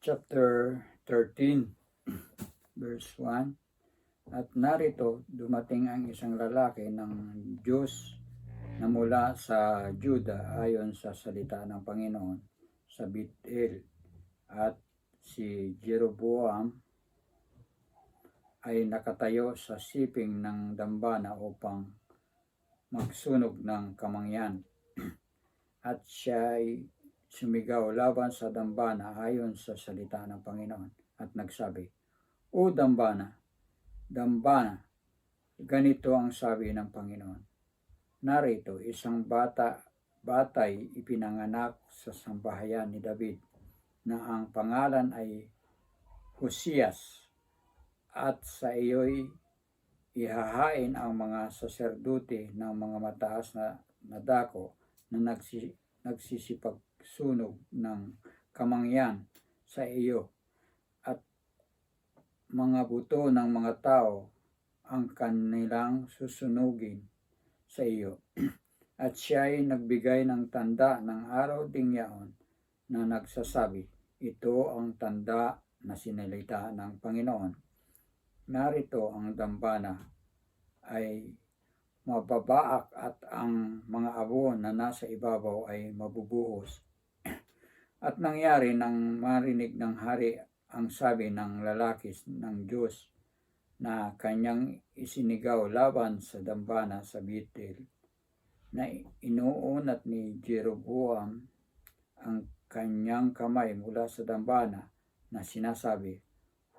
chapter 13, verse 1. At narito, dumating ang isang lalaki ng Diyos na mula sa Juda ayon sa salita ng Panginoon sa Bethel. At si Jeroboam ay nakatayo sa siping ng dambana upang magsunog ng kamangyan. At siya ay sumigaw laban sa dambana ayon sa salita ng Panginoon at nagsabi, "O dambana, dambana, ganito ang sabi ng Panginoon. Narito, isang batay ipinanganak sa sambahayan ni David na ang pangalan ay Josias, at sa iyo'y ihahain ang mga saserdote ng mga mataas na dako na nagsisipagsunog ng kamangyan sa iyo, at mga buto ng mga tao ang kanilang susunugin sa iyo." At siya ay nagbigay ng tanda ng araw ding yaon na nagsasabi, "Ito ang tanda na sinalita ng Panginoon. Narito ang dambana ay mababaak at ang mga abo na nasa ibabaw ay mabubuhos." At nangyari nang marinig ng hari ang sabi ng lalaki ng Diyos na kanyang isinigaw laban sa dambana sa Bethel, na inuunat ni Jeroboam ang kanyang kamay mula sa dambana na sinasabi,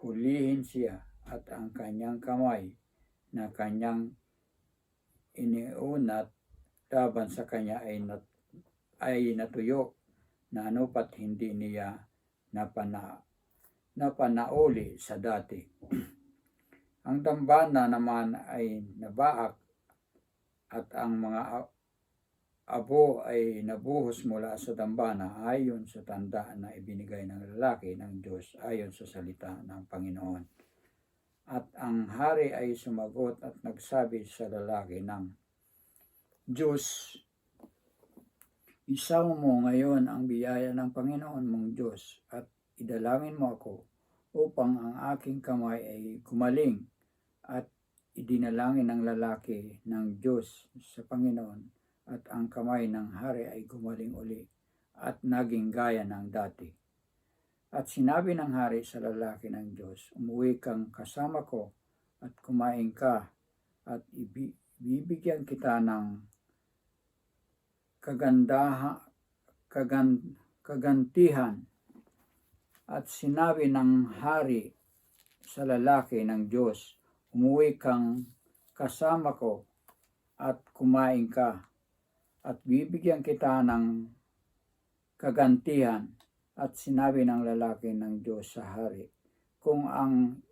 "Hulihin siya," at ang kanyang kamay na kanyang iniunat laban sa kanya ay natuyo na anupat hindi niya napanauli sa dati. Ang dambana naman ay nabaak at ang mga abo ay nabuhos mula sa dambana ayon sa tanda na ibinigay ng lalaki ng Diyos ayon sa salita ng Panginoon. At ang hari ay sumagot at nagsabi sa lalaki ng Diyos, "Isama mo ngayon ang biyaya ng Panginoon mong Diyos at idalangin mo ako upang ang aking kamay ay gumaling." At idinalangin ng lalaki ng Diyos sa Panginoon, at ang kamay ng hari ay gumaling uli at naging gaya ng dati. At sinabi ng hari sa lalaki ng Diyos, "Umuwi kang kasama ko at kumain ka, at ibibigyan kita ng kagantihan." At sinabi ng hari sa lalaki ng Diyos, "Umuwi kang kasama ko at kumain ka, at bibigyan kita ng kagantihan." At sinabi ng lalaki ng Diyos sa hari, "Kung ang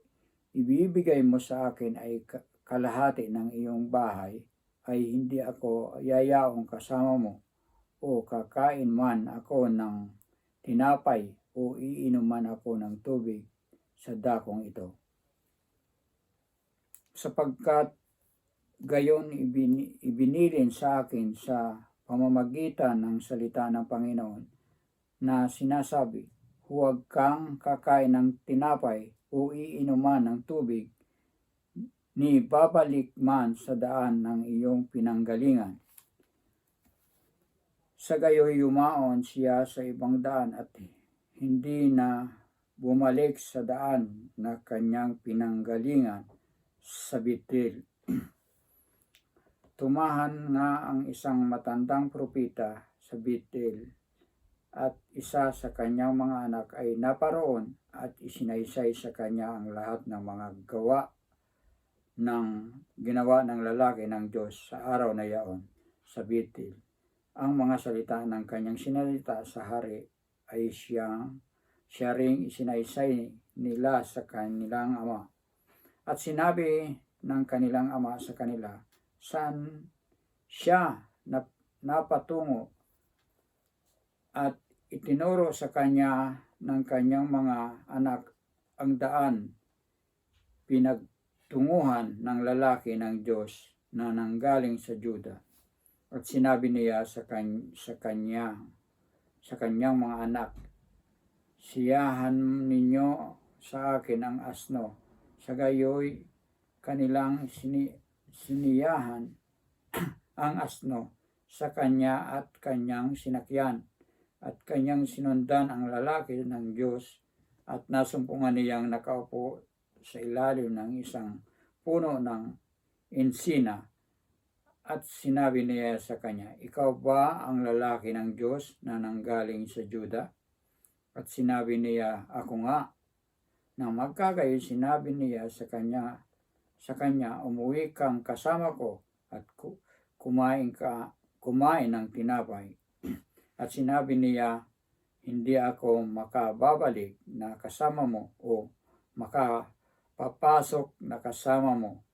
ibibigay mo sa akin ay kalahati ng iyong bahay, ay hindi ako yayaong kasama mo, o kakain man ako ng tinapay o iinom man ako ng tubig sa dakong ito. Sapagkat gayon ibinilin sa akin sa pamamagitan ng salita ng Panginoon na sinasabi, huwag kang kakain ng tinapay o iinom man ng tubig, ni babalik man sa daan ng iyong pinanggalingan." Sa gayoy yumaon siya sa ibang daan at hindi na bumalik sa daan na kanyang pinanggalingan sa Bethel. Tumahan nga ang isang matandang propeta sa Bethel, at isa sa kanyang mga anak ay naparoon at isinaysay sa kanya ang lahat ng mga ginawa ng lalaki ng Diyos sa araw na yaon sa Bethel. Ang mga salita ng kanyang sinalita sa hari ay siya ring isinaysay nila sa kanilang ama. At sinabi ng kanilang ama sa kanila, saan siya napatungo, at itinuro sa kanya ng kanyang mga anak ang daan pinagtunguhan ng lalaki ng Diyos na nanggaling sa Juda. At sinabi niya sa kanyang mga anak, siyahan ninyo sa akin ang asno. Sa gayoy, kanilang siniyahan ang asno sa kanya at kanyang sinakyan. At kanyang sinundan ang lalaki ng Diyos at nasumpungan niyang nakaupo sa ilalim ng isang puno ng insina. At sinabi niya sa kanya, ikaw ba ang lalaki ng Diyos na nanggaling sa Juda? At sinabi niya, ako nga. Nang magkagayon, sinabi niya sa kanya, umuwi kang kasama ko at kumain ng tinapay. At sinabi niya, hindi ako makababalik na kasama mo o makapapasok na kasama mo,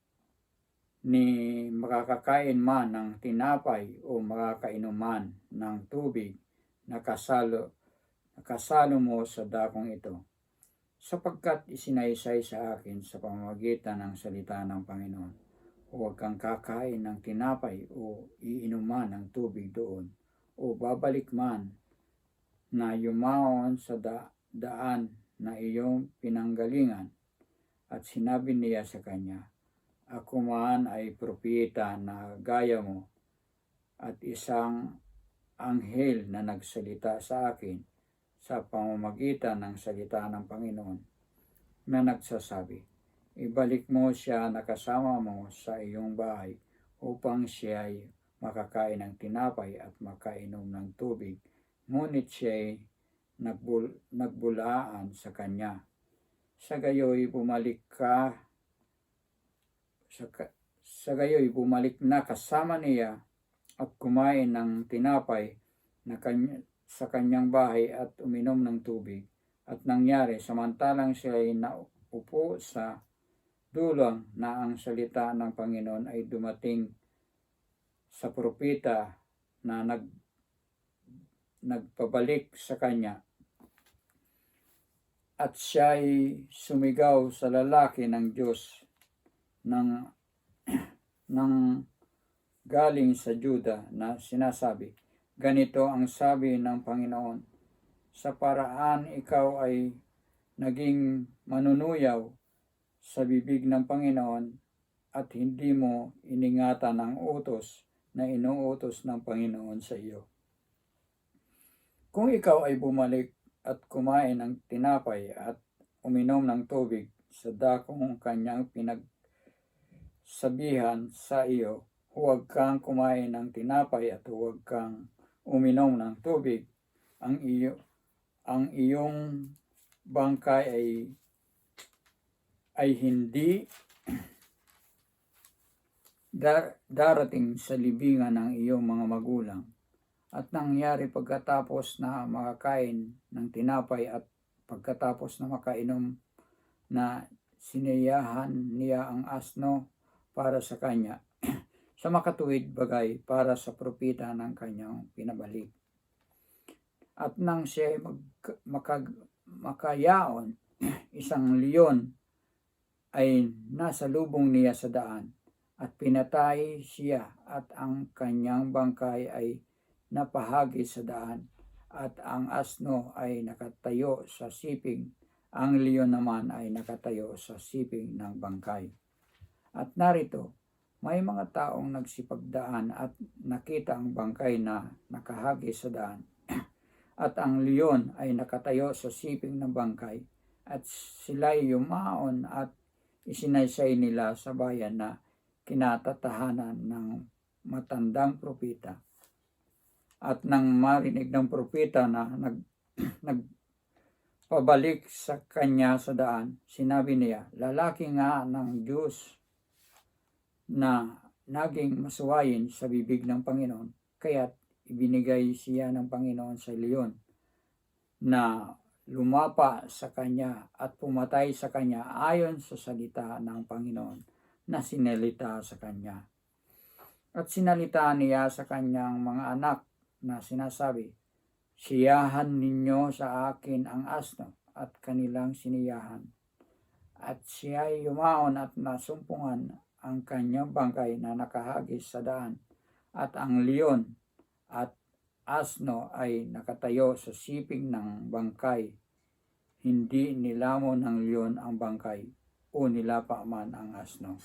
ni makakakain man ng tinapay o makakainom man ng tubig na kasalo mo sa dakong ito, sapagkat isinaysay sa akin sa pamamagitan ng salita ng Panginoon. Huwag kang kakain ng tinapay o iinom man ng tubig doon, o babalik man na yumaon sa daan na iyong pinanggalingan. At sinabi niya sa kanya, ako man ay propeta na gaya mo, at isang anghel na nagsalita sa akin sa pamamagitan ng salita ng Panginoon, na nagsasabi, ibalik mo siya na kasama mo sa iyong bahay upang siya ay makakain ng tinapay at makainom ng tubig. Ngunit siya ay nagbulaan sa kanya. Sa gayoy bumalik na kasama niya at kumain ng tinapay sa kanyang bahay at uminom ng tubig. At nangyari, samantalang siya ay naupo sa dulong, na ang salita ng Panginoon ay dumating sa propeta na nagpabalik sa kanya. At siya ay sumigaw sa lalaki ng Diyos ng galing sa Juda na sinasabi, ganito ang sabi ng Panginoon, sa paraan ikaw ay naging manunuyaw sa bibig ng Panginoon at hindi mo iningatan ang utos na inuutos ng Panginoon sa iyo. Kung ikaw ay bumalik at kumain ng tinapay at uminom ng tubig sa dakong kanyang pinagsabihan sa iyo, huwag kang kumain ng tinapay at huwag kang uminom ng tubig. Ang iyong bangkay ay hindi darating sa libingan ng iyong mga magulang. At nangyari pagkatapos na makakain ng tinapay at pagkatapos na makainom, na siniyahan niya ang asno para sa kanya, sa makatuwid bagay para sa propeta ng kanyang pinabalik. At nang siya makayaon, isang leon ay nasa lubong niya sa daan, at pinatay siya, at ang kanyang bangkay ay napahagi sa daan, at ang asno ay nakatayo sa siping, ang leon naman ay nakatayo sa siping ng bangkay. At narito, may mga taong nagsipagdaan at nakita ang bangkay na nakahagi sa daan, at ang leon ay nakatayo sa siping ng bangkay, at sila'y yumaon at isinaysay nila sa bayan na kinatatahanan ng matandang propeta. At nang marinig ng propeta na nagpabalik sa kanya sa daan, sinabi niya, lalaki nga ng Diyos na naging masuwayin sa bibig ng Panginoon, kaya't ibinigay siya ng Panginoon sa leon na lumapa sa kanya at pumatay sa kanya ayon sa salita ng Panginoon na sinalita sa kanya. At sinalita niya sa kanyang mga anak na sinasabi, siyahan ninyo sa akin ang asno, at kanilang siniyahan. At siya ay yumaon at nasumpungan ang kanyang bangkay na nakahagis sa daan, at ang leon at asno ay nakatayo sa siping ng bangkay hindi nilamon ng leon ang bangkay o nilapa man ang asno.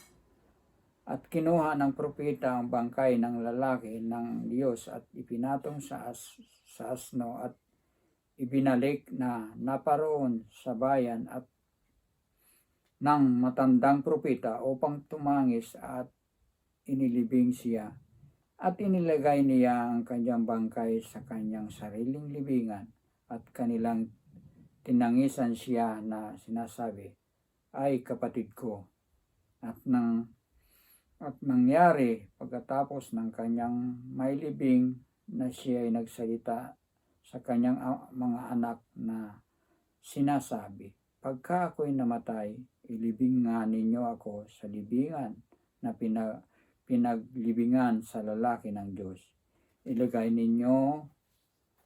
At kinuha ng propeta ang bangkay ng lalaki ng Diyos at ipinatong sa asno at ibinalik na naparoon sa bayan at ng matandang propeta upang tumangis at inilibing siya. At inilagay niya ang kanyang bangkay sa kanyang sariling libingan at kanilang tinangisan siya na sinasabi, "Ay kapatid ko." At nangyari pagkatapos ng kanyang mailibing na siya ay nagsalita sa kanyang mga anak na sinasabi, "Pagka ako'y namatay, ilibing nga ninyo ako sa libingan na pinaglibingan sa lalaki ng Diyos. Ilagay ninyo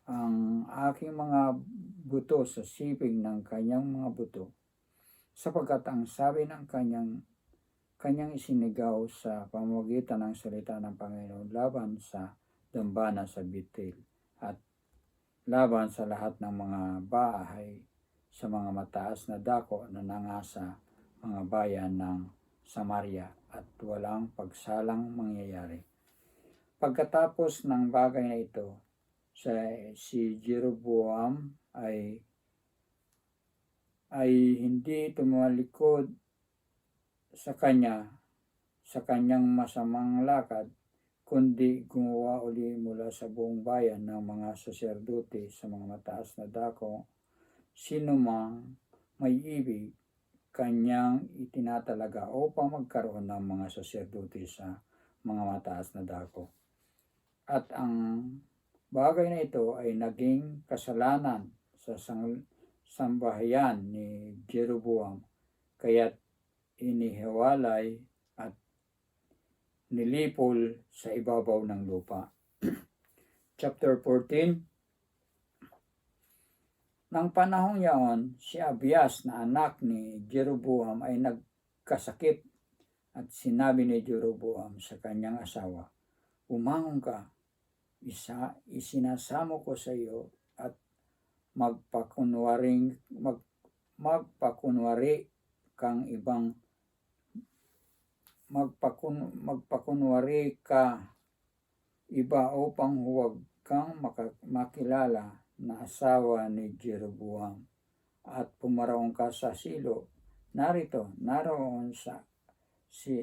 ang aking mga buto sa siping ng kanyang mga buto, sapagkat ang sabi ng kanyang isinigaw sa pamamagitan ng salita ng Panginoon laban sa dambana sa Betel at laban sa lahat ng mga bahay sa mga mataas na dako na nangasa mga bayan ng Samaria at walang pagsalang mangyayari." Pagkatapos ng bagay na ito, si Jeroboam ay hindi tumalikod sa kanyang masamang lakad, kundi gumawa uli mula sa buong bayan ng mga saserdote sa mga mataas na dako. Sino mang may ibig, kanyang itinatalaga upang magkaroon ng mga saserdote sa mga mataas na dako. At ang bagay na ito ay naging kasalanan sa sambahayan ni Jeroboam, kaya't inihiwalay at nilipol sa ibabaw ng lupa. Chapter 14. Nang panahong yaon, si Abias na anak ni Jeroboam ay nagkasakit at sinabi ni Jeroboam sa kanyang asawa, "Umangon ka, isinasamo ko sa iyo at magpakunwari ka iba upang huwag kang makilala na asawa ni Jeroboam at pumaroon ka sa Silo. Naroon si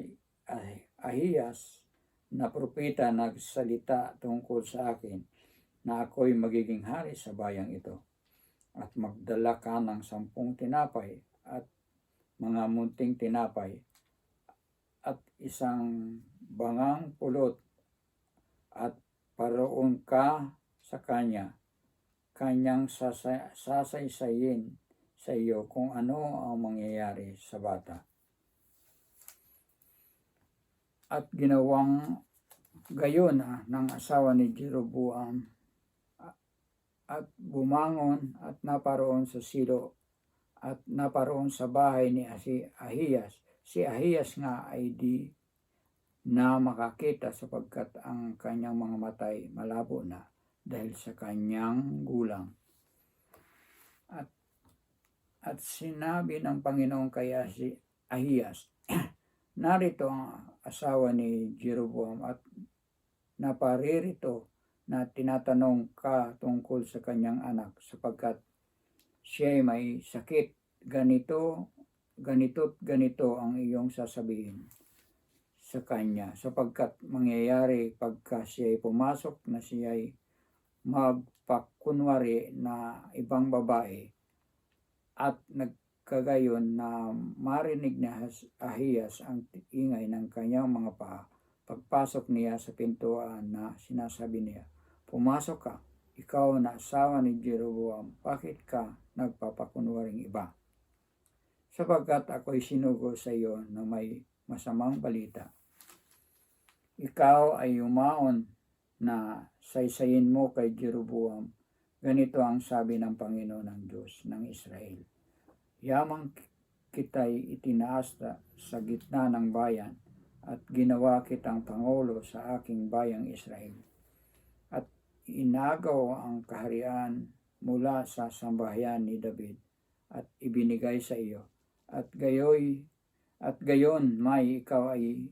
Ahiyas na propeta nagsalita tungkol sa akin na ako'y magiging hari sa bayang ito. At magdala ka ng 10 tinapay at mga munting tinapay at isang bangang pulot at paroon ka sa kanyang sasaysayin sa iyo kung ano ang mangyayari sa bata." At ginawang gayon ng asawa ni Jeroboam at bumangon at naparoon sa Silo at naparoon sa bahay ni Ahiyas. Si Ahiyas nga ay di na makakita sapagkat ang kanyang mga matay malabo na dahil sa kanyang gulang. At sinabi ng Panginoon kay Ahiyas, "Narito ang asawa ni Jeroboam at naparirito na tinatanong ka tungkol sa kanyang anak sapagkat siya may sakit. Ganito't ganito ang iyong sasabihin sa kanya sapagkat mangyayari pagka siya ay pumasok na siya ay magpakunwari na ibang babae at nagkagayon na marinig ni Ahiyas ang ingay ng kanyang mga paa pagpasok niya sa pintuan na sinasabi niya, 'Pumasok ka, ikaw na asawa ni Jeroboam, bakit ka nagpapakunwaring iba? Sapagkat ako'y sinugo sa iyo na may masamang balita. Ikaw ay umaon na saysayin mo kay Jeroboam. Ganito ang sabi ng Panginoon ng Diyos ng Israel. Yamang kita'y itinaas sa gitna ng bayan at ginawa kitang pangulo sa aking bayang Israel. At inagaw ang kaharian mula sa sambahayan ni David at ibinigay sa iyo. At gayon may ikaw ay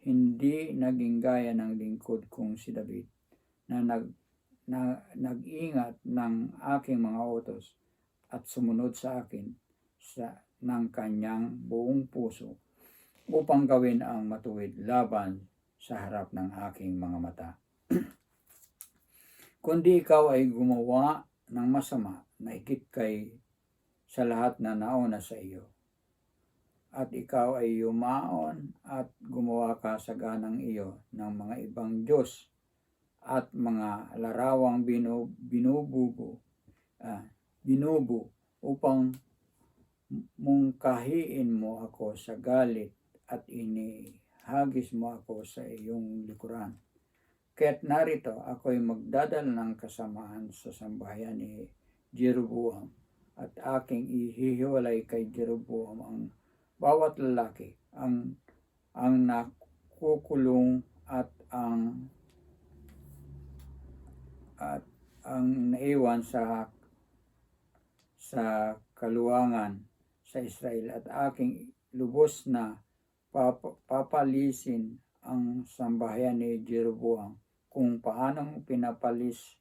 hindi naging gaya ng lingkod kong si David na nag-ingat ng aking mga utos at sumunod sa akin ng kanyang buong puso upang gawin ang matuwid laban sa harap ng aking mga mata. Kundi ikaw ay gumawa ng masama na higit kay sa lahat na nauna sa iyo. At ikaw ay yumaon at gumawa ka sa ganang iyo ng mga ibang Diyos at mga larawang binubu upang mungkahiin mo ako sa galit at inihagis mo ako sa iyong likuran. Kaya't narito ako'y magdadala ng kasamaan sa sambahayan ni Jeroboam at aking ihihiwalay kay Jeroboam ang bawat lalaki ang nakukulong at ang naiwan sa kaluwangan sa Israel at aking lubos na papalisin ang sambahayan ni Jeroboam kung paanong pinapalis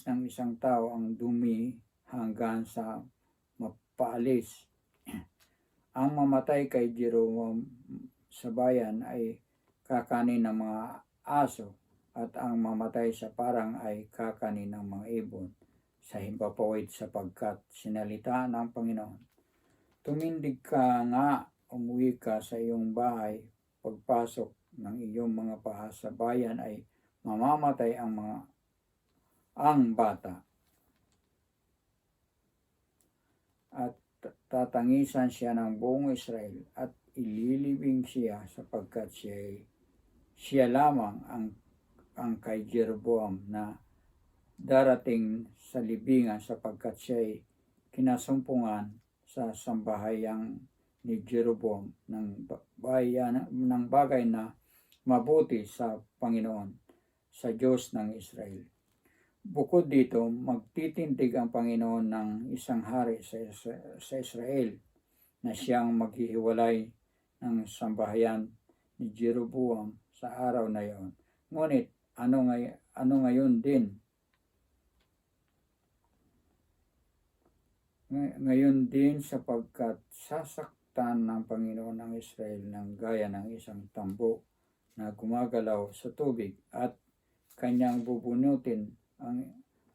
ng isang tao ang dumi hanggang sa mapaalis. Ang mamatay kay Jeroboam sa bayan ay kakanin ng mga aso at ang mamatay sa parang ay kakanin ng mga ibon sa himpapawid sapagkat sinalita ng Panginoon. Tumindig ka nga, umuwi ka sa iyong bahay, pagpasok ng iyong mga paa sa bayan ay mamamatay ang bata. At tatangisan siya ng buong Israel at ililibing siya sapagkat siya lamang ang kay Jeroboam na darating sa libingan sapagkat siya'y kinasumpungan sa sambahayang ni Jeroboam ng bagay na mabuti sa Panginoon, sa Diyos ng Israel. Bukod dito, magtitindig ang Panginoon ng isang hari sa Israel na siyang maghihiwalay ng sambahayan ni Jeroboam sa araw na iyon. Ngunit ano ngayon din sapagkat sasaktan ng Panginoon ng Israel ng gaya ng isang tambo na gumagalaw sa tubig at kanyang bubunutin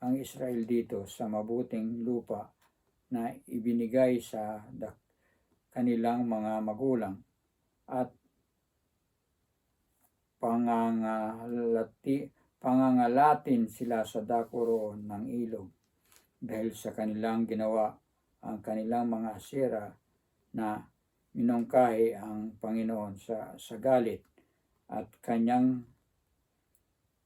ang Israel dito sa mabuting lupa na ibinigay sa kanilang mga magulang at pangangalatin sila sa dako roon ng ilog dahil sa kanilang ginawa ang kanilang mga asera na minungkahi ang Panginoon sa galit at kanyang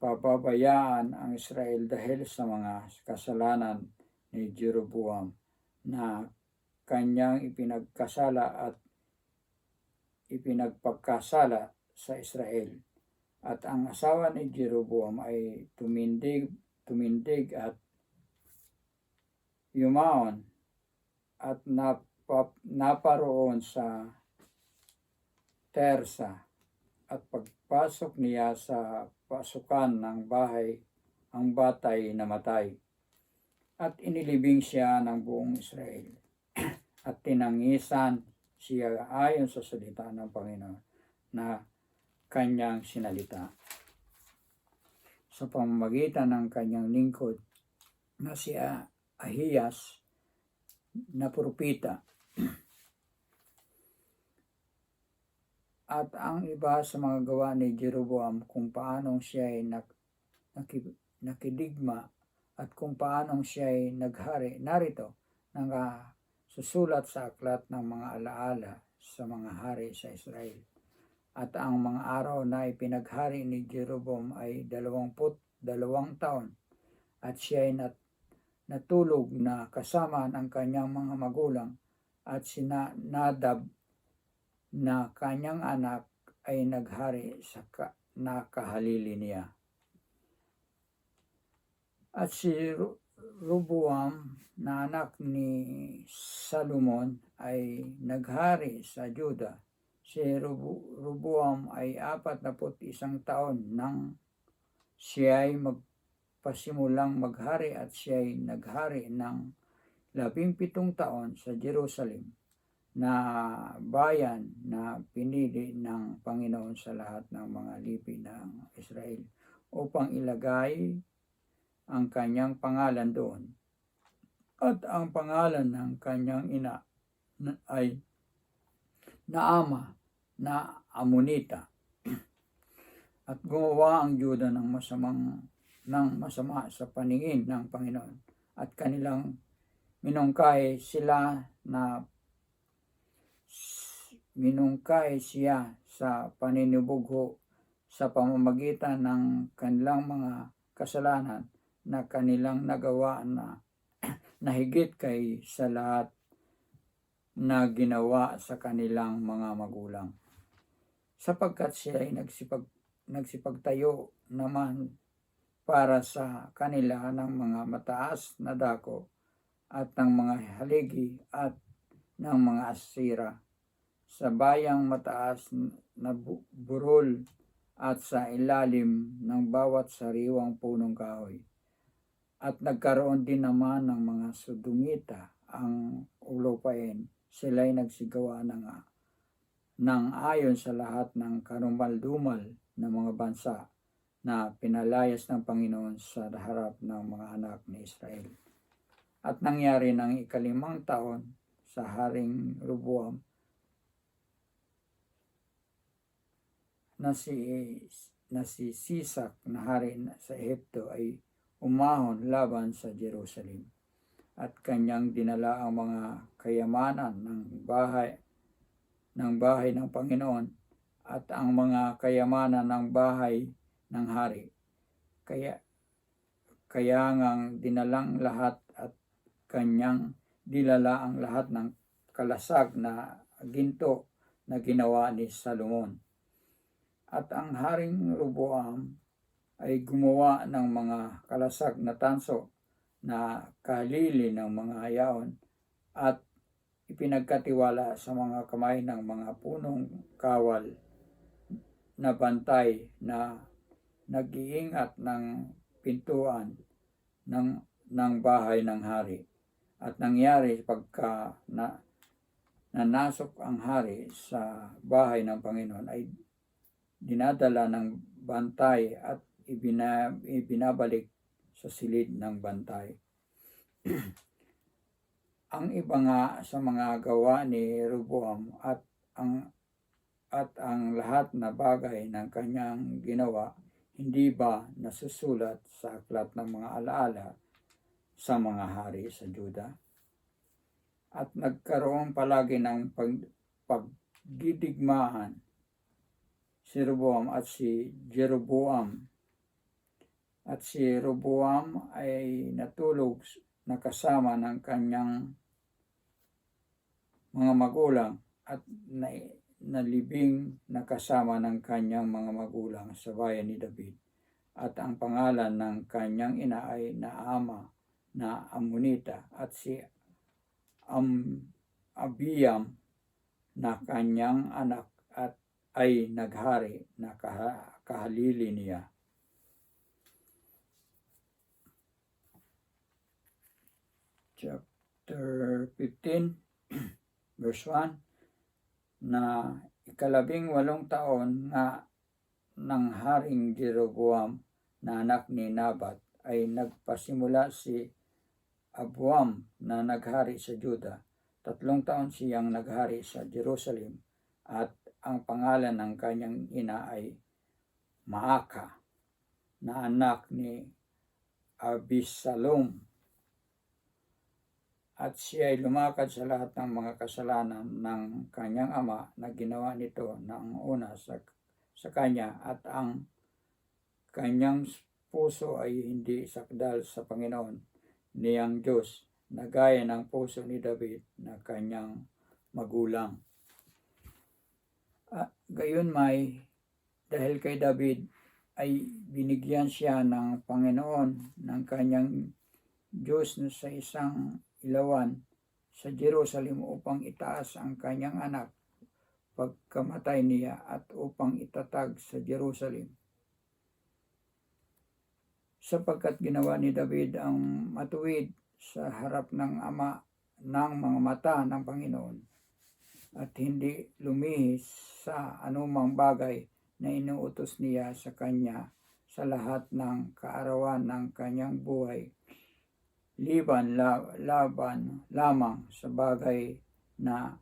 pababayaan ang Israel dahil sa mga kasalanan ni Jeroboam na kanyang ipinagkasala at ipinagpagkasala sa Israel. At ang asawa ni Jeroboam ay tumindig at yumaon at naparoon sa Tersa at pagpasok niya sa pasukan ng bahay, ang batay namatay at inilibing siya ng buong Israel at tinangisan siya ayon sa salita ng Panginoon na kanyang sinalita sa pamamagitan ng kanyang lingkod na si Ahiyas na propeta. At ang iba sa mga gawa ni Jeroboam kung paanong siya ay nakidigma at kung paanong siya ay naghari, narito susulat sa aklat ng mga alaala sa mga hari sa Israel. At ang mga araw na ipinaghari ni Jeroboam ay 22 taon at siya ay natulog na kasama ng kanyang mga magulang at si Nadab na kanyang anak ay naghari sa nakahalili niya. At si Roboam na anak ni Salomon ay naghari sa Juda. Si Roboam ay 41 taon nang siya ay magpasimulang maghari at siya ay naghari ng 17 taon sa Jerusalem, na bayan na pinili ng Panginoon sa lahat ng mga lipi ng Israel upang ilagay ang kanyang pangalan doon. At ang pangalan ng kanyang ina ay Naama na Amonita. At gumawa ang Juda ng masama sa paningin ng Panginoon, at kanilang minungkahi siya sa paninubugho sa pamamagitan ng kanilang mga kasalanan na kanilang nagawa na higit kay sa lahat na ginawa sa kanilang mga magulang. Sapagkat siya ay nagsipagtayo naman para sa kanila ng mga mataas na dako at ng mga haligi at ng mga asira sa bayang mataas na burol at sa ilalim ng bawat sariwang punong kahoy. At nagkaroon din naman ng mga Sodomita ang lupain. Sila'y nagsigawa ng ayon sa lahat ng karumal-dumal na mga bansa na pinalayas ng Panginoon sa harap ng mga anak ni Israel. At nangyari ng 5 taon sa Haring Roboam na si Sisak na hari sa Ehipto ay umahon laban sa Jerusalem, at kanyang dinala ang mga kayamanan ng bahay ng Panginoon at ang mga kayamanan ng bahay ng hari. Kaya ngang dinalang lahat at kanyang dilala ang lahat ng kalasag na ginto na ginawa ni Salomon. At ang Haring Roboam ay gumawa ng mga kalasag na tanso na kahalili ng mga hayaon at ipinagkatiwala sa mga kamay ng mga punong kawal na bantay na nag-iingat ng pintuan ng bahay ng hari. At nangyari pagka nanasok ang hari sa bahay ng Panginoon ay dinadala ng bantay at ibinabalik sa silid ng bantay. Ang iba nga sa mga gawa ni Roboam at ang lahat na bagay ng kanyang ginawa, hindi ba nasusulat sa aklat ng mga alaala sa mga hari sa Juda? At nagkaroon palagi ng pagdidigmaan si Roboam at si Jeroboam. At si Roboam ay natulog na kasama ng kanyang mga magulang at nalibing na kasama ng kanyang mga magulang sa bayan ni David. At ang pangalan ng kanyang ina ay Naama na Amonita, at si Abiyam na kanyang anak at ay naghari na kahalili niya. Chapter 15 verse 1, na 18 taon nga ng Haring Jeroboam na anak ni Nabat ay nagpasimula si Aboam na naghari sa Juda. 3 taon siyang naghari sa Jerusalem, at ang pangalan ng kanyang ina ay Maaka na anak ni Abisalom. At siya ay lumakad sa lahat ng mga kasalanan ng kanyang ama na ginawa nito ng una sa kanya, at ang kanyang puso ay hindi sakdal sa Panginoon niyang Diyos, na gaya ng puso ni David na kanyang magulang. Gayon dahil kay David ay binigyan siya ng Panginoon ng kanyang Diyos na sa isang ilawan sa Jerusalem upang itaas ang kanyang anak pagkamatay niya at upang itatag sa Jerusalem. Sapagkat ginawa ni David ang matuwid sa harap ng Ama ng mga mata ng Panginoon at hindi lumihis sa anumang bagay na inuutos niya sa kanya sa lahat ng kaarawan ng kanyang buhay, laban lamang sa bagay na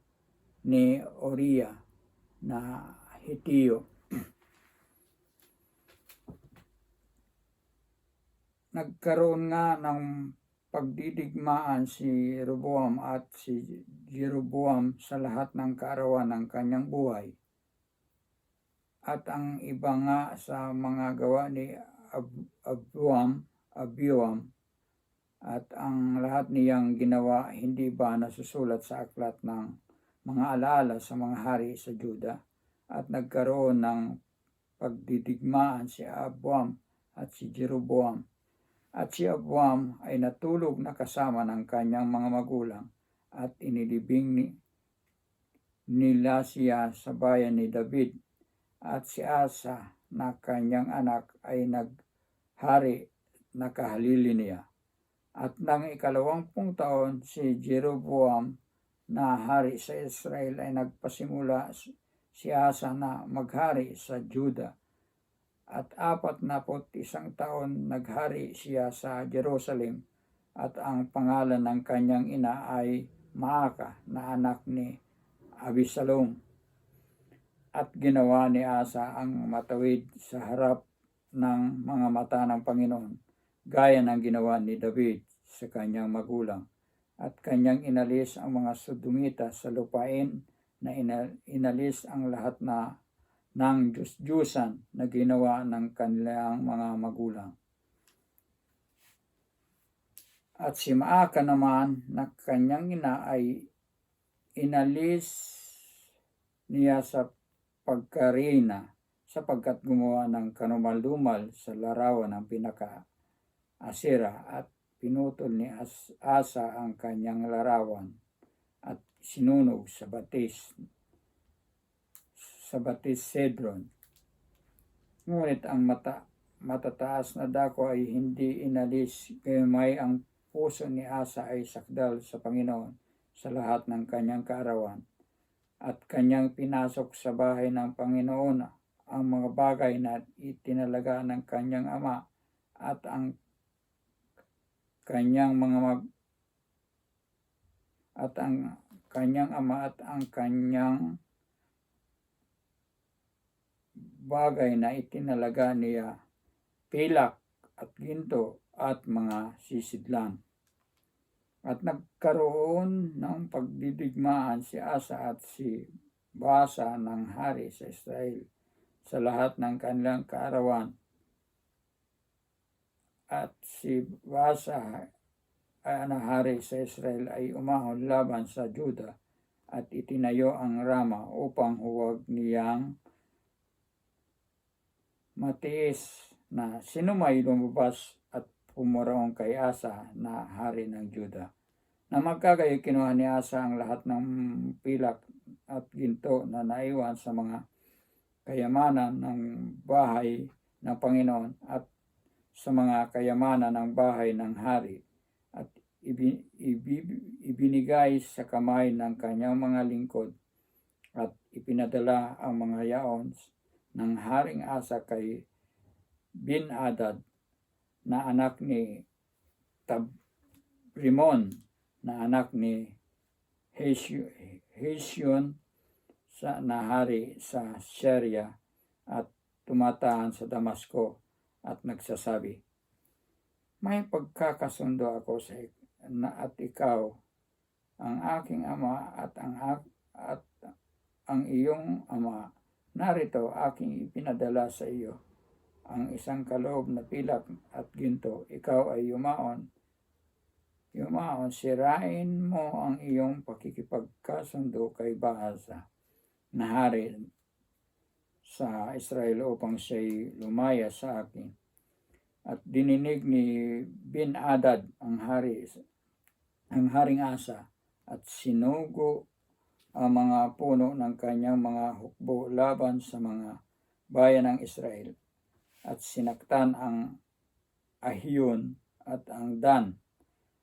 ni Uriah na Hitiyo. Nagkaroon nga ng pagdidigmaan si Rehoboam at si Jeroboam sa lahat ng kaarawan ng kanyang buhay. At ang iba nga sa mga gawa ni Abiam at ang lahat niyang ginawa hindi ba nasusulat sa aklat ng mga alaala sa mga hari sa Juda? At nagkaroon ng pagdidigmaan si Abiam at si Jeroboam. At si Abiam ay natulog na kasama ng kanyang mga magulang at inilibing nila siya sa bayan ni David. At si Asa na kanyang anak ay naghari na kahalili niya. At nang 20 taon si Jeroboam na hari sa Israel ay nagpasimula si Asa na maghari sa Juda. At 41 taon naghari siya sa Jerusalem at ang pangalan ng kanyang ina ay Maaka na anak ni Abisalom. At ginawa ni Asa ang matawid sa harap ng mga mata ng Panginoon, gaya ng ginawa ni David sa kanyang magulang. At kanyang inalis ang mga Sodomita sa lupain na inalis ang lahat ng Diyos-Diyusan na ginawa ng kanilang mga magulang. At si Maaka naman na kanyang ina ay inalis niya sa pagkarina sapagkat gumawa ng kanumal-dumal sa larawan ng pinaka-Asera at pinutol ni Asa ang kanyang larawan at sinunog sa batis Cedron. Ngunit ang matataas na dako ay hindi inalis, gayunmay ang puso ni Asa ay sakdal sa Panginoon sa lahat ng kanyang kaarawan. At kanyang pinasok sa bahay ng Panginoon ang mga bagay na itinalaga ng kanyang ama at ang kanyang ama at ang kanyang bagay na itinalaga niya, pilak at ginto at mga sisidlan. At nagkaroon ng pagdidigmaan si Asa at si Baasa ng hari sa Israel sa lahat ng kanilang kaarawan. At si Baasa na hari sa Israel ay umahon laban sa Juda at itinayo ang Rama upang huwag niyang matiis na sinumay lumabas at pumuraong kay Asa na hari ng Juda. Na magkagayo kinuha ni Asa ang lahat ng pilak at ginto na naiwan sa mga kayamanan ng bahay ng Panginoon at sa mga kayamanan ng bahay ng hari at ibinigay sa kamay ng kanyang mga lingkod at ipinadala ang mga yaon ng Haring Asa kay Bin-Adad na anak ni Tabrimon na anak ni Hesyon na hari sa Syria at tumataan sa Damasco at nagsasabi, may pagkakasundo ako at ikaw, ang aking ama at ang iyong ama, narito aking ipinadala sa iyo ang isang kaloob na pilak at ginto. Ikaw ay yumaon, sirain mo ang iyong pakikipagkasundo kay Baasa na hari sa Israel upang siya'y lumaya sa akin. At dininig ni Ben-Hadad ang haring Asa, at sinugo ang mga puno ng kanyang mga hukbo laban sa mga bayan ng Israel, at sinaktan ang Ahiyon at ang Dan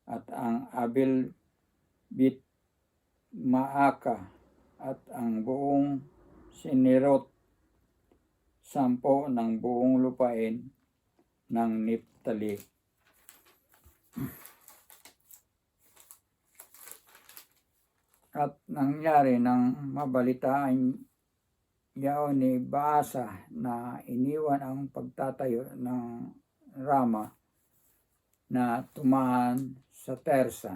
at ang Abel Bit Maaka at ang buong Sinirot, 10 ng buong lupain ng Niptali. At nangyari nang mabalitaan yaon ni Baasa na iniwan ang pagtatayo ng Rama na tumahan sa Tersa.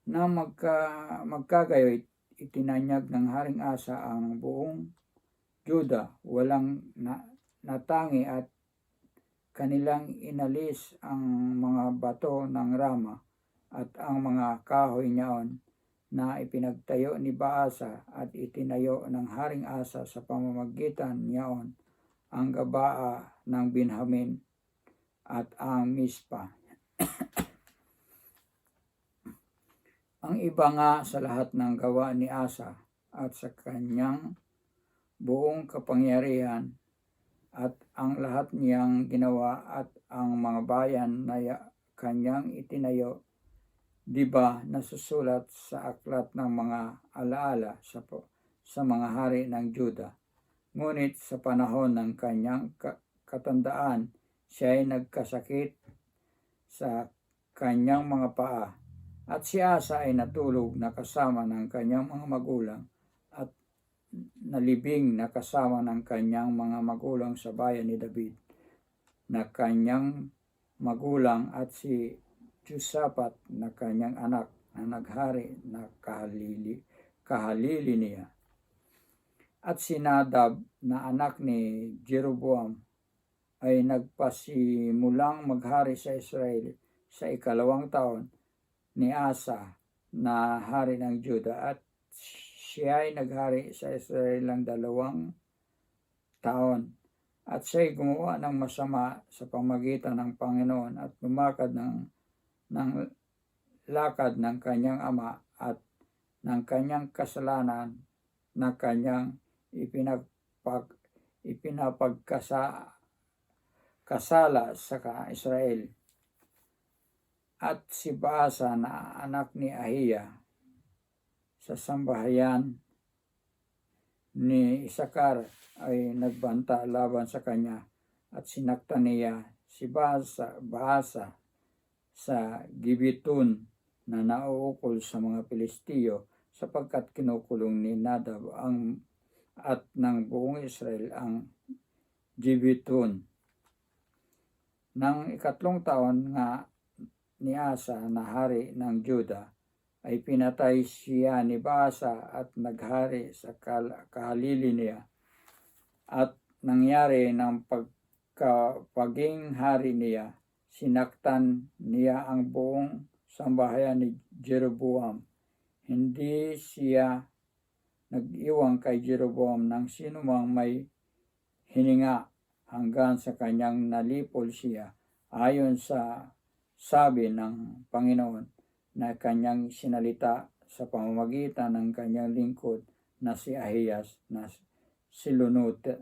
Na magkagayoy, itinanyag ng Haring Asa ang buong Juda, walang natangi, at kanilang inalis ang mga bato ng Rama at ang mga kahoy niyaon na ipinagtayo ni Baasa, at itinayo ng Haring Asa sa pamamagitan niyaon ang Gabaa ng Benjamin at ang Mispa. Ang iba nga sa lahat ng gawa ni Asa at sa kanyang buong kapangyarihan at ang lahat niyang ginawa at ang mga bayan na kanyang itinayo, di ba nasusulat sa aklat ng mga alaala sa mga hari ng Juda. Ngunit sa panahon ng kanyang katandaan, siya ay nagkasakit sa kanyang mga paa, at si Asa ay natulog na kasama ng kanyang mga magulang, at nalibing na kasama ng kanyang mga magulang sa bayan ni David na kanyang magulang, at si Josaphat na kanyang anak na naghari na kahalili niya, at si Nadab na anak ni Jeroboam ay nagpasimulang maghari sa Israel sa 2 taon ni Asa na hari ng Juda, at siya ay naghari sa Israel lang 2 taon. At siya ay gumawa ng masama sa pamagitan ng Panginoon at lumakad ng lakad ng kanyang ama at ng kanyang kasalanan na kanyang ipinapagkasala sa Israel. At si Baasa na anak ni Ahiya sa sambahayan ni Isakar ay nagbanta laban sa kanya, at sinaktan niya si Baasa sa Gibeton na nauukol sa mga Pilistiyo, sapagkat kinukulong ni Nadab at ng buong Israel ang Gibeton. Nang 2 taon nga ni Asa na hari ng Juda, ay pinatay siya ni Baasa at naghari sa kahalili niya. At nangyari ng paging hari niya, sinaktan niya ang buong sambahayan ni Jeroboam. Hindi siya nag-iwang kay Jeroboam ng sinumang may hininga hanggang sa kanyang nalipol siya, ayon sa sabi ng Panginoon na kanyang sinalita sa pamamagitan ng kanyang lingkod na si Ahiyas na Silonita,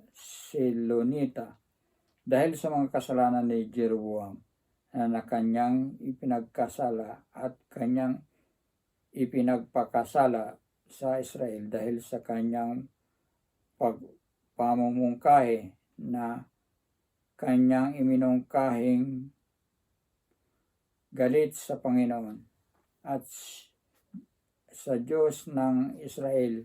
dahil sa mga kasalanan ni Jeroboam na kanyang ipinagkasala at kanyang ipinagpakasala sa Israel, dahil sa kanyang pamumungkahi na kanyang iminungkahing galit sa Panginoon at sa Diyos ng Israel,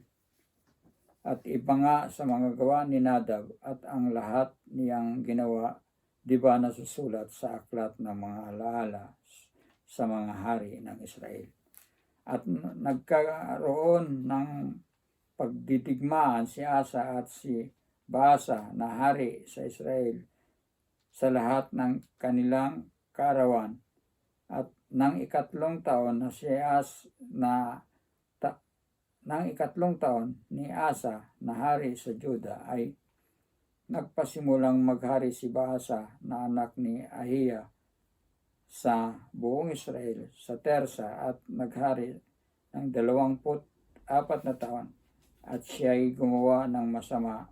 at iba nga sa mga gawa ni Nadab at ang lahat niyang ginawa, di ba nasusulat sa aklat ng mga alaala sa mga hari ng Israel. At nagkaroon ng pagdidigmaan si Asa at si Baasa na hari sa Israel sa lahat ng kanilang kaarawan. At nang 3 taon na nang 3 taon ni Asa na hari sa Juda, ay nagpasimulang maghari si Baasa na anak ni Ahiya sa buong Israel sa Tersa at naghari ng 24 na taon at siya ay gumawa ng masama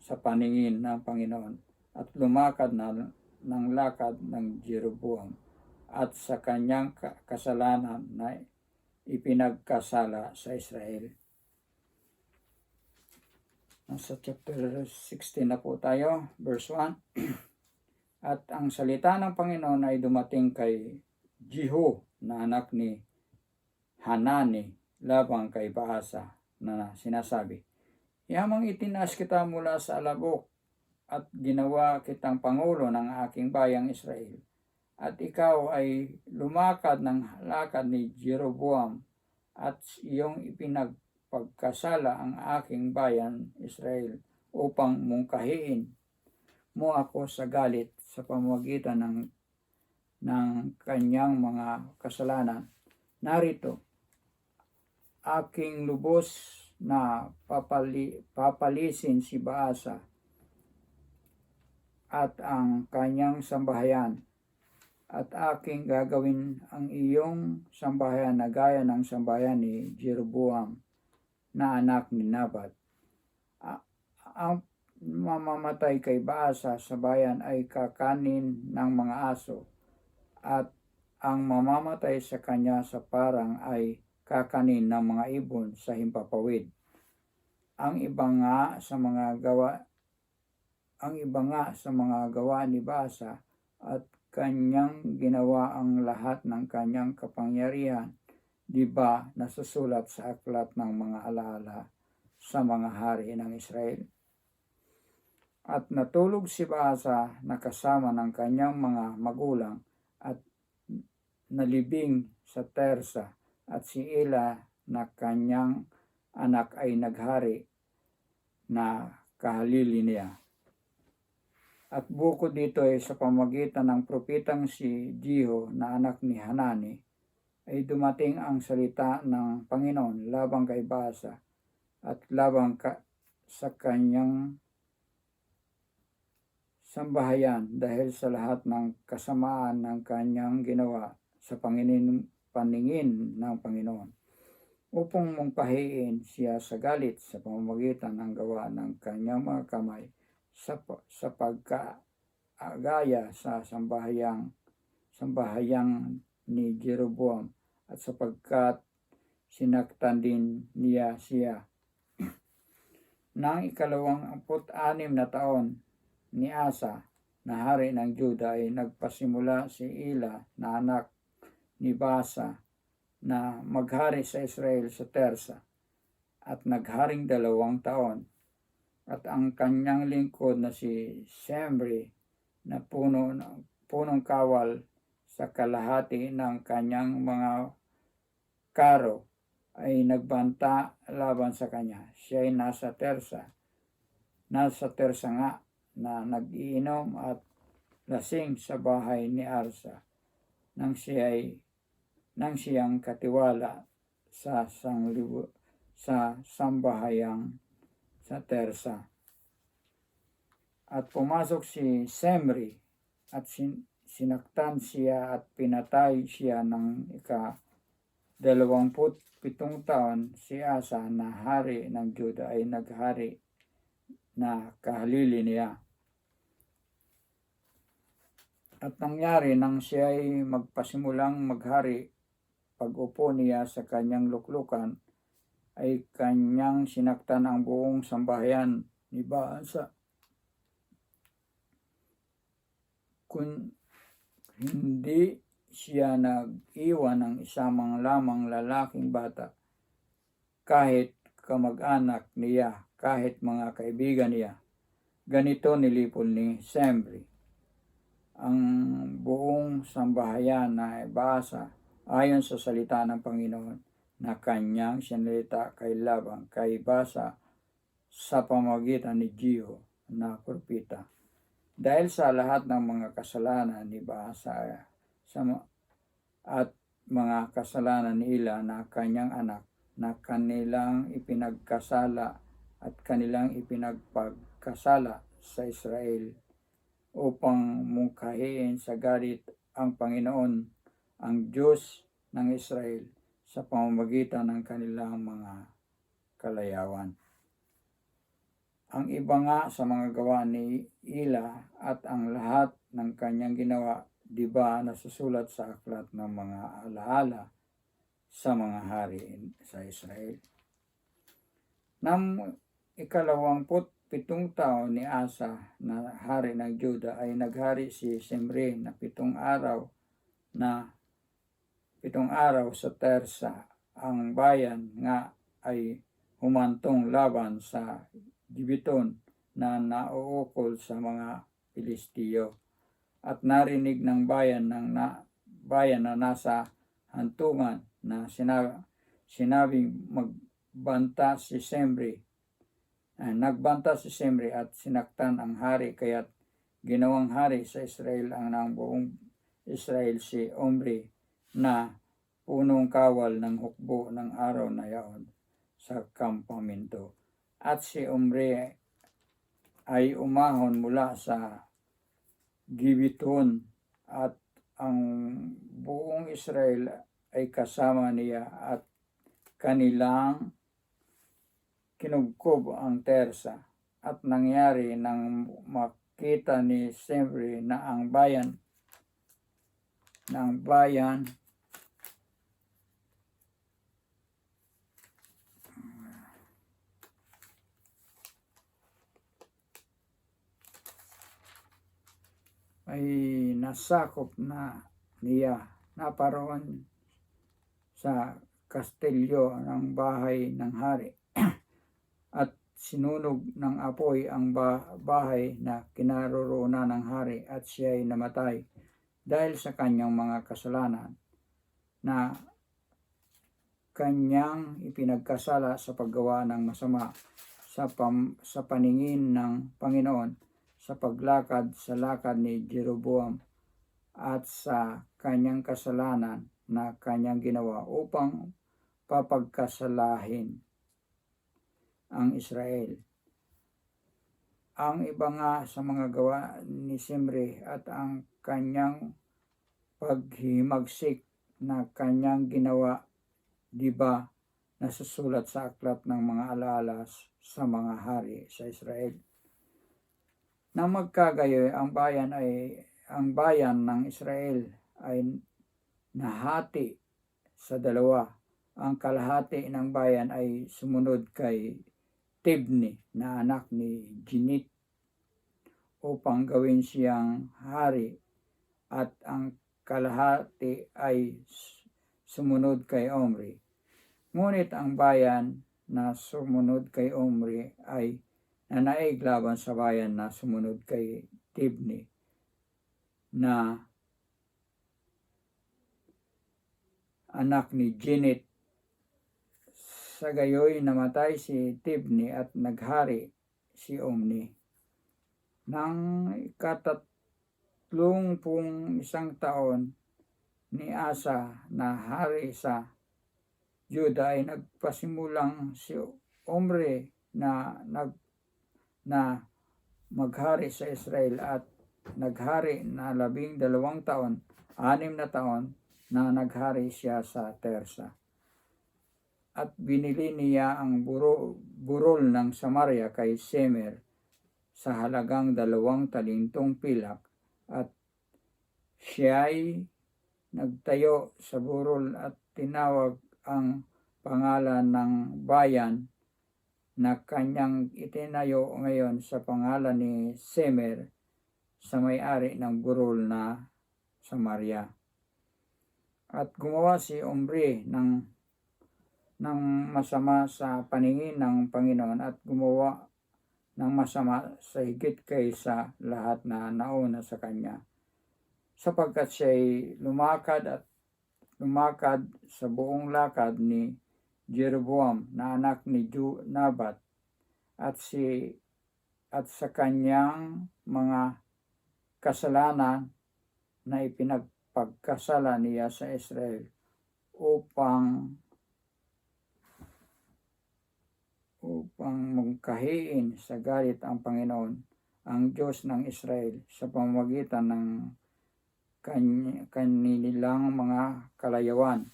sa paningin ng Panginoon at lumakad ng lakad ng Jeroboam at sa kanyang kasalanan na ipinagkasala sa Israel. Nasa chapter 16 na po tayo, verse 1. At ang salita ng Panginoon ay dumating kay Jehu na anak ni Hanani labang kay Baasa na sinasabi, Yamang itinaas kita mula sa alabok at ginawa kitang pangulo ng aking bayang Israel. At ikaw ay lumakad ng lakad ni Jeroboam at iyong ipinagpagkasala ang aking bayan Israel upang mungkahiin mo ako sa galit sa pamamagitan ng kanyang mga kasalanan. Narito, aking lubos na papalisin si Baasa at ang kanyang sambahayan at aking gagawin ang iyong sambahayan na gaya ng sambahayan ni Jeroboam na anak ni Nabat. Ang mamamatay kay Baasa sa bayan ay kakanin ng mga aso at ang mamamatay sa kanya sa parang ay kakanin ng mga ibon sa himpapawid. Ang iba nga sa mga gawa ni Baasa at kanyang ginawa ang lahat ng kanyang kapangyarihan, di ba nasusulat sa aklat ng mga alaala sa mga hari ng Israel? At natulog si Baasa na kasama ng kanyang mga magulang at nalibing sa Tersa at si Ela na kanyang anak ay naghari na kahalili niya. At bukod dito ay sa pamagitan ng propetang si Jehu na anak ni Hanani ay dumating ang salita ng Panginoon labang kay Baasa at labang sa kanyang sambahayan dahil sa lahat ng kasamaan ng kanyang ginawa sa paningin ng Panginoon upang mungkahiin siya sa galit sa pamamagitan ng gawa ng kanyang mga kamay sa pagkaagaya sa sambahayang ni Jeroboam at sapagkat sinaktan din niya siya. Nang 26 na taon ni Asa na hari ng Juda ay nagpasimula si Ela na anak ni Baasa na maghari sa Israel sa Tersa at nagharing 2 taon. At ang kanyang lingkod na si Semri na punong kawal sa kalahati ng kanyang mga karo ay nagbanta laban sa kanya. Siya ay nasa Tersa nga na nag-iinom at lasing sa bahay ni Arsa nang siyang katiwala sa sambahayang sa Tersa. At pumasok si Semri at sinaktan siya at pinatay siya ng 27 taon. Si Asa na hari ng Juda ay naghari na kahalili niya. At nangyari nang siya ay magpasimulang maghari, pag-upo niya sa kanyang luklukan, ay kanyang sinaktan ang buong sambahayan ni Baasa. Kung hindi siya nag-iwan ng isamang lamang lalaking bata, kahit kamag-anak niya, kahit mga kaibigan niya. Ganito nilipol ni Semri ang buong sambahayan na Baasa ayon sa salita ng Panginoon na kanyang sinalita kay labang kay Baasa sa pamamagitan ni Jehu na propeta. Dahil sa lahat ng mga kasalanan ni Baasa at mga kasalanan ni Ela na kanyang anak na kanilang ipinagkasala at kanilang ipinagpagkasala sa Israel upang mungkahiin sa galit ang Panginoon, ang Diyos ng Israel, sa pamamagitan ng kanilang mga kalayawan. Ang iba nga sa mga gawa ni Ila at ang lahat ng kanyang ginawa, di ba nasusulat sa aklat ng mga alaala sa mga hari sa Israel. Nang 27 taon ni Asa na hari ng Juda ay naghari si Zimri na 7 araw sa Tersa. Ang bayan nga ay humantong laban sa Gibeton na nauukol sa mga Pilistiyo, at narinig ng bayan na nasa hantungan na sinabing nagbanta si Zimri at sinaktan ang hari, kaya't ginawang hari sa Israel ang ng buong Israel si Omri, na punong kawal ng hukbo ng araw na yaon sa kampamento. At si Omri ay umahon mula sa Gibeton, at ang buong Israel ay kasama niya, at kanilang kinugkob ang Tersa. At nangyari nang makita ni Zimri na ang bayan ay nasakop na niya, naparoon sa kastilyo ng bahay ng hari at sinunog ng apoy ang bahay na kinaroroonan ng hari, at siya ay namatay dahil sa kanyang mga kasalanan na kanyang ipinagkasala sa paggawa ng masama sa paningin ng Panginoon, sa paglakad sa lakad ni Jeroboam at sa kanyang kasalanan na kanyang ginawa upang papagkasalahin ang Israel. Ang iba nga sa mga gawa ni Zimri at ang kanyang paghimagsik na kanyang ginawa, di ba nasusulat sa aklat ng mga alaala sa mga hari sa Israel. Nang magkagayoy, ang bayan ng Israel ay nahati sa dalawa. Ang kalahati ng bayan ay sumunod kay Tibni na anak ni Ginit upang gawin siyang hari, at ang kalahati ay sumunod kay Omri. Ngunit ang bayan na sumunod kay Omri ay nanaig laban sa bayan na sumunod kay Tibni na anak ni Ginit. Sa gayoy namatay si Tibni at naghari si Omri. Nang 31 taon ni Asa na hari sa Juda ay nagpasimulang si Omri na maghari sa Israel, at naghari na 12 taon, 6 na taon na naghari siya sa Tersa. At binili niya ang burol ng Samaria kay Semer sa halagang 2 talentong pilak, at siya'y nagtayo sa burol at tinawag ang pangalan ng bayan na kanyang itinayo ngayon sa pangalan ni Semer, sa may-ari ng burol na Samaria. At gumawa si Omri ng masama sa paningin ng Panginoon, at gumawa ng masama sa higit kaysa lahat na nauna sa kanya, sapagkat siya'y lumakad sa buong lakad ni Jeroboam na anak ni Nabat, at sa kanyang mga kasalanan na ipinagpagkasala niya sa Israel, upang mungkahiin sa galit ang Panginoon, ang Diyos ng Israel sa pamamagitan ng kanilang mga kalayawan.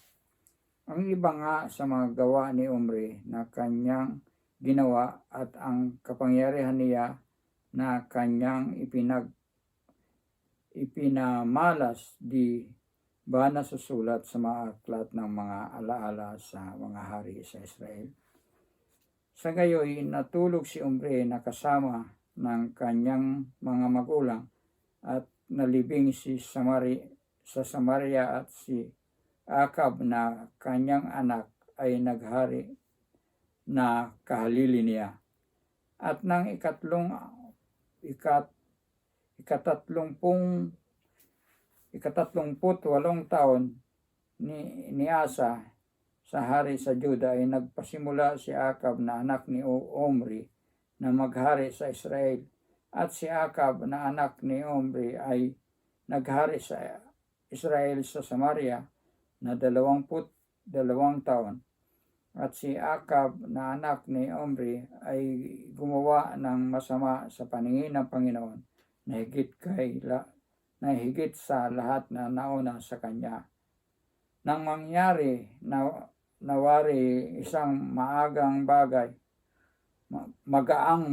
Ang iba nga sa mga gawa ni Omri na kanyang ginawa at ang kapangyarihan niya na kanyang ipinamalas di ba nasusulat sa mga aklat ng mga alaala sa mga hari sa Israel. Sa gayoy, natulog si Omri na kasama ng kanyang mga magulang at nalibing sa Samaria at si Akab na kanyang anak ay naghari na kahalili niya. At nang ikatatlumput-walong taon ni Asa sa hari sa Juda ay nagpasimula si Akab na anak ni Omri na maghari sa Israel. At si Akab na anak ni Omri ay naghari sa Israel sa Samaria na 22 taon. At si Akab na anak ni Omri ay gumawa ng masama sa paningin ng Panginoon na higit sa lahat na nauna sa kanya. Nang mangyari nawari isang magaang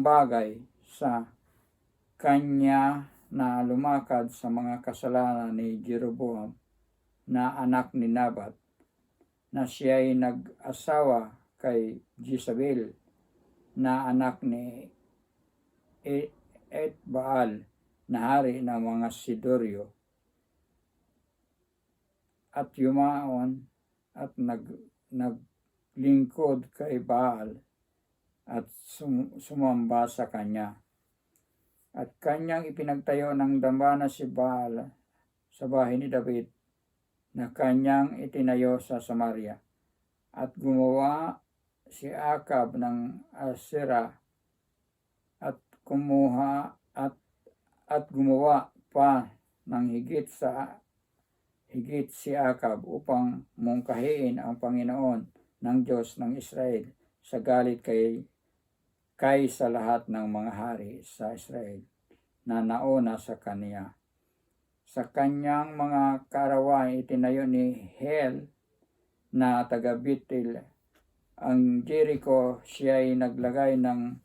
bagay sa kanya na lumakad sa mga kasalanan ni Jeroboam na anak ni Nabat, na siya'y nag-asawa kay Jezabel na anak ni Etbaal na hari ng mga Sidoryo, at yumaon at naglingkod kay Baal at sumamba sa kanya. At kanyang ipinagtayo ng dambana si Baal sa bahay ni David na kanyang itinayo sa Samaria. At gumawa si Akab ng Asera at gumawa pa ng higit si Akab upang mungkahiin ang Panginoon ng Diyos ng Israel sa galit kay sa lahat ng mga hari sa Israel na nauna sa kaniya. Sa kanyang mga kaarawan itinayo ni Hel na taga Betel ang Jericho. Siya ay naglagay ng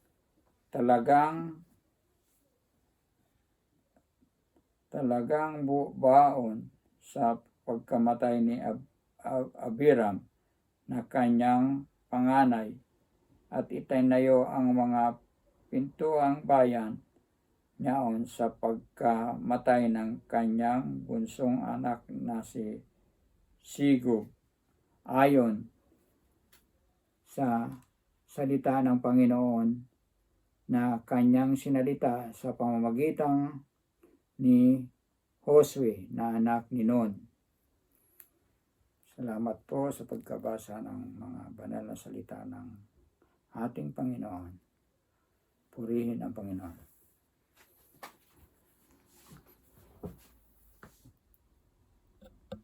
talagang baon sa pagkamatay ni Abiram na kanyang panganay, at itinayo ang mga pintuang bayan niyaon sa pagkamatay ng kanyang bunsong anak na si Sigub, ayon sa salita ng Panginoon na kanyang sinalita sa pamamagitan ni Josue na anak ni Nun. Salamat po sa pagkabasa ng mga banal na salita ng ating Panginoon. Purihin ang Panginoon.